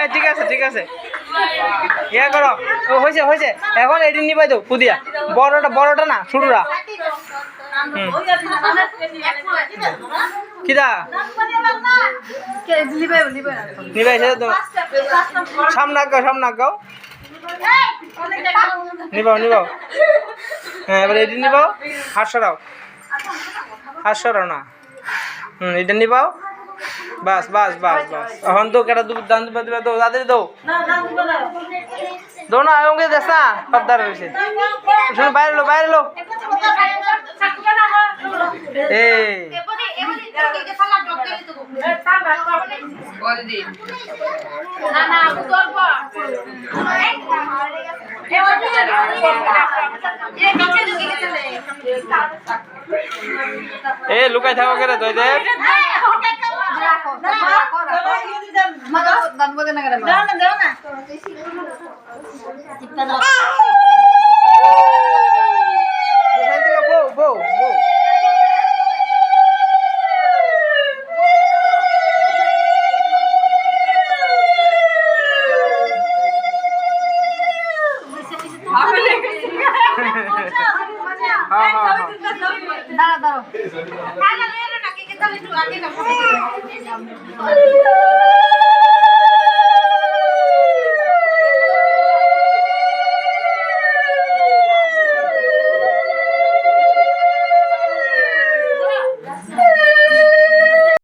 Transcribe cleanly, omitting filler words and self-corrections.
আচ্ছা ঠিক আছে ইয়া করো হয়েছে এখন এটি নিবাই দাও পুদিয়া বড়টা না শুরুরা কিদা নিবাই তো সামনে গাও নিবাও হ্যাঁ এবার এটি নিবাও হাত সরাও না এটা নিবাও বাস এখন তো কেটা দান দিবা দাও তাড়াতাড়ি দাও না আয়ঙ্গে দেখ না সর্দার রয়েছে শুনে বাইরে লো লুকাই থাকো কেন তুই দেখ বউ দাঁড়াও